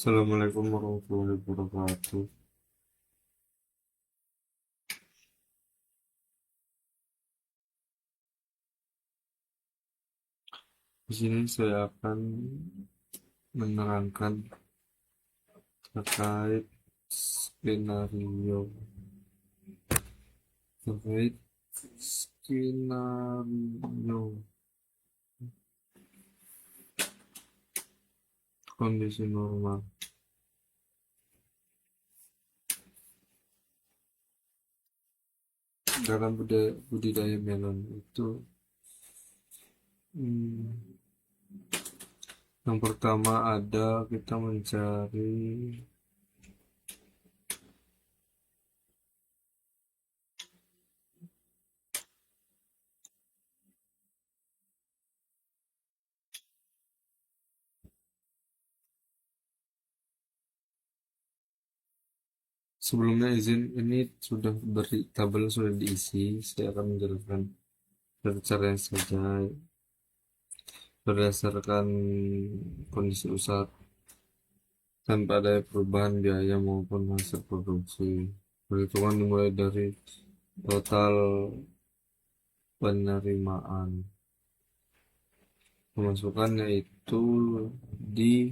Assalamualaikum warahmatullahi wabarakatuh. Di sini saya akan menerangkan terkait skenario terkait skenario kondisi normal dalam budidaya melon itu. hmm, yang pertama ada kita mencari sebelumnya izin ini sudah beri tabel sudah diisi, saya akan menjelaskan dari caranya saja berdasarkan kondisi usaha tanpa ada perubahan biaya maupun hasil produksi. Perhitungan dimulai dari total penerimaan. Pemasukan yaitu di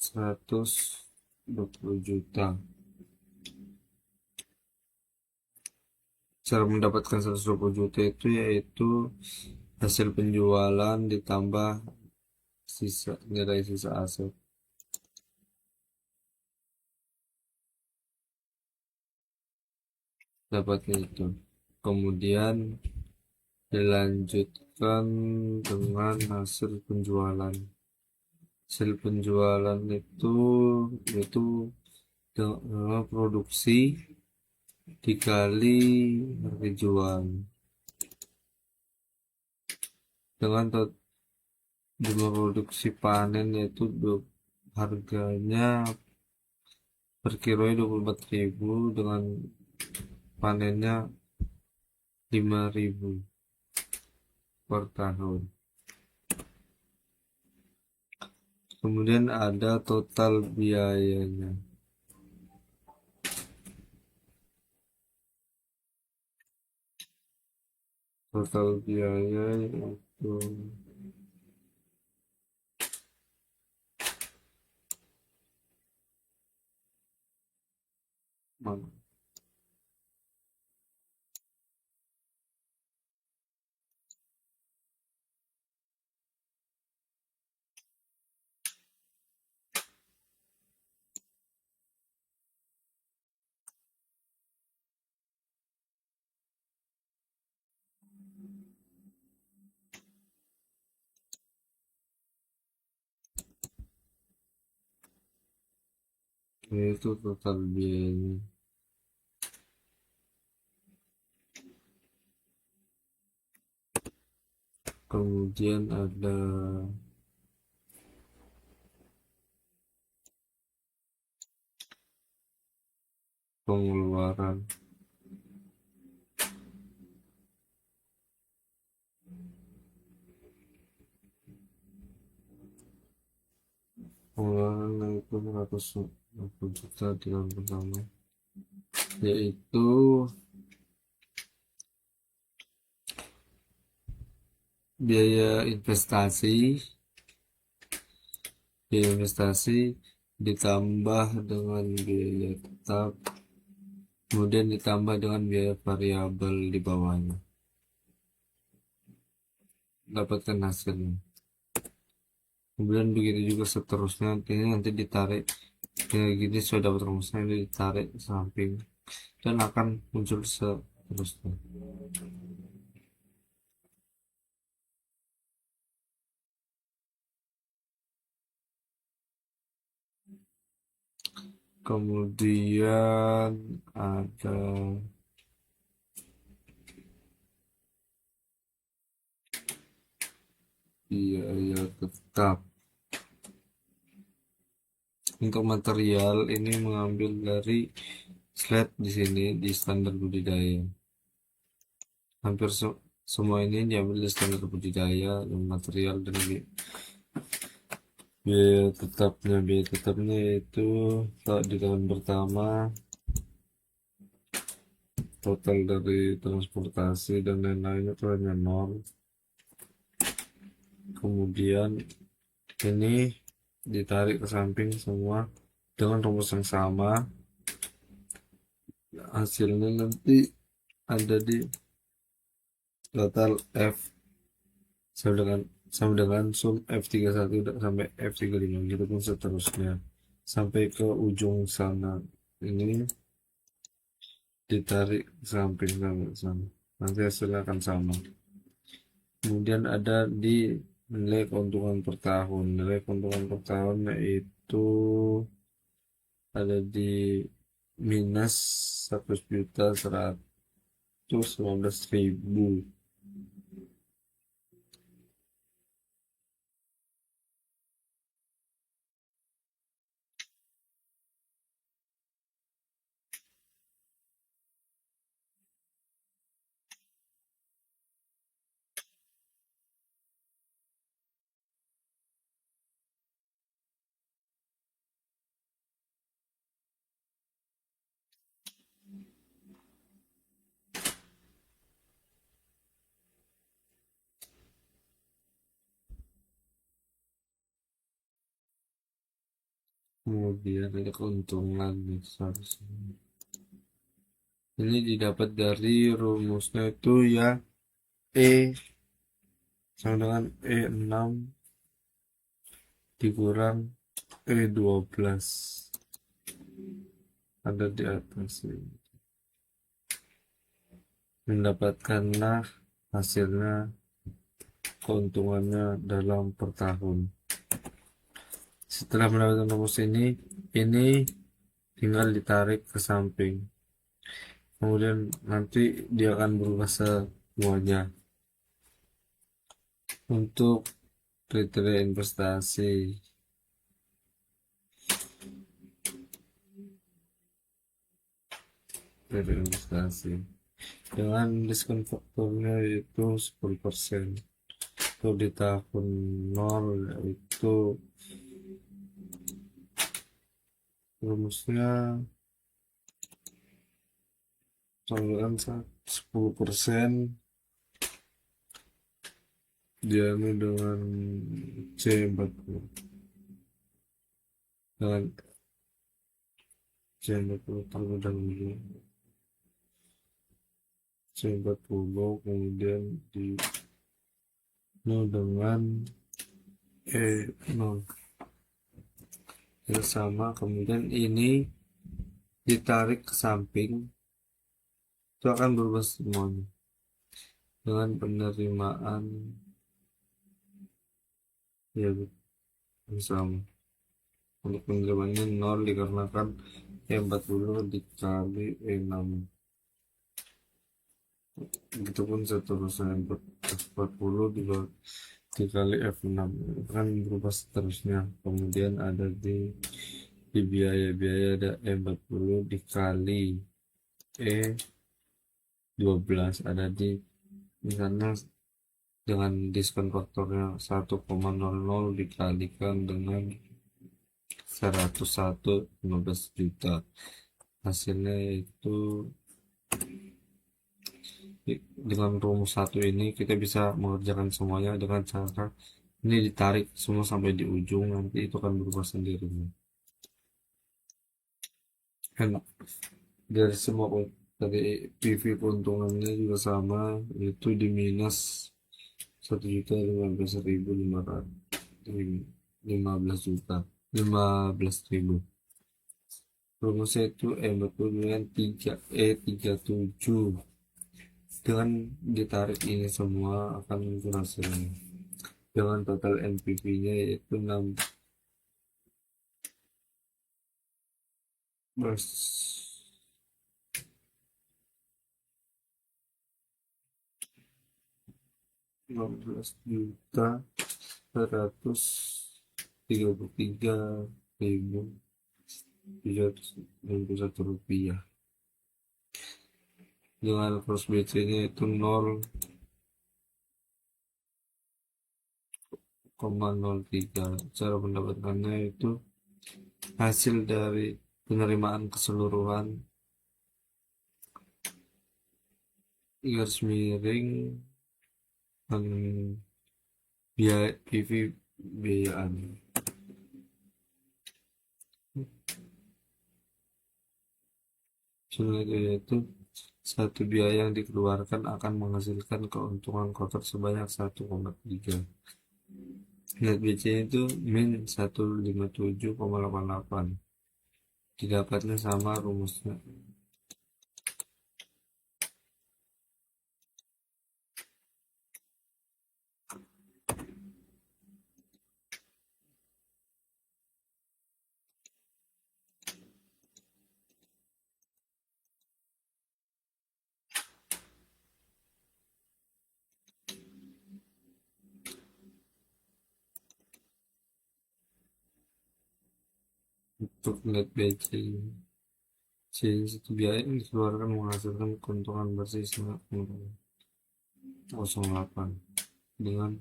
120 juta. Cara mendapatkan 120 juta itu yaitu hasil penjualan ditambah nilai sisa aset. Dapatnya itu. Kemudian dilanjutkan dengan hasil penjualan. Hasil penjualan itu yaitu dengan produksi dikali harga jual dengan jumlah produksi panen, yaitu harganya per kilo 24.000 dengan panennya 5.000 per tahun. Kemudian ada total biayanya. Total biaya itu mana? Itu total biayanya. Kemudian ada pengeluaran. Pengeluaran itu 120 juta di tahun pertama, yaitu biaya investasi ditambah dengan biaya tetap, kemudian ditambah dengan biaya variabel di bawahnya, dapatkan hasilnya. Kemudian begitu juga seterusnya, ini nanti ditarik kayak gini, sudah dapat rumusnya, ini ditarik samping dan akan muncul seterusnya. Kemudian ada biaya tetap. Untuk material ini mengambil dari slide di sini di standar budidaya. Hampir semua ini diambil dari standar budidaya dan material dan biaya tetapnya itu kalau di tahun pertama total dari transportasi dan lain-lain itu hanya nol. Kemudian ini ditarik ke samping semua dengan rumus yang sama, hasilnya nanti ada di total F sama dengan sum F31 sampai F35 gitu pun seterusnya sampai ke ujung sana. Ini ditarik ke samping sama nanti hasilnya akan sama. Kemudian ada di nilai keuntungan per tahun. Nilai keuntungan per tahun yaitu ada di minus 11.115.000. Kemudian ada keuntungan seharusnya. Ini didapat dari rumusnya itu ya E sama dengan E6 dikurang E12 ada di atas ini. Mendapatkanlah hasilnya keuntungannya dalam per tahun. Setelah mendapatkan rumus ini tinggal ditarik ke samping. Kemudian nanti dia akan berubah semuanya. Untuk kriteria investasi, dengan diskon faktornya itu 10%. Kalau di tahun 0 itu rumusnya tambahan 10%, dia ini dengan C40 dengan C40 terlebih dahulu, C40 kemudian di 0 dengan E0 ya sama. Kemudian ini ditarik ke samping itu akan berubah semuanya dengan penerimaan ya sama. Untuk penerimaannya 0 dikarenakan E40 dikali E6, begitupun seterusnya 40 dikali F6 akan berubah seterusnya. Kemudian ada di biaya ada E40 dikali E12 ada di misalnya dengan diskon faktornya 1,00 dikalikan dengan 101,15 juta, hasilnya itu dengan rumus satu ini kita bisa mengerjakan semuanya dengan cara ini ditarik semua sampai di ujung, nanti itu akan berubah sendiri. Enak dari semua dari PV keuntungannya juga sama, itu di minus 1.015.515 juta, 15.000. Rumusnya itu E40 dengan 3E37 dengan ditarik ini semua akan muncul hasilnya dengan total NPV nya yaitu 16.133.391 rupiah. Dengan cross BC nya itu 0 0,03. Cara mendapatkannya itu hasil dari penerimaan keseluruhan garis miring biaya PV biayaan. Selanjutnya yaitu satu biaya yang dikeluarkan akan menghasilkan keuntungan kotor sebanyak 1,3. Net BC itu min 157,88. Didapatnya sama rumusnya. Untuk net BC, satu biaya yang dikeluarkan menghasilkan keuntungan bersih 0,08 dengan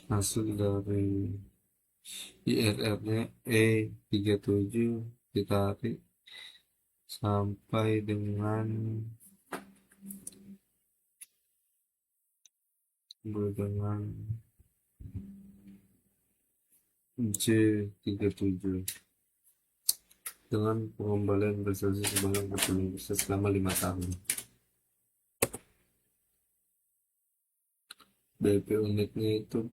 hasil dari IRR-nya E37 ditarik sampai dengan C37 dengan pengembalian investasi sebanyak 40% selama 5 tahun. BP unitnya itu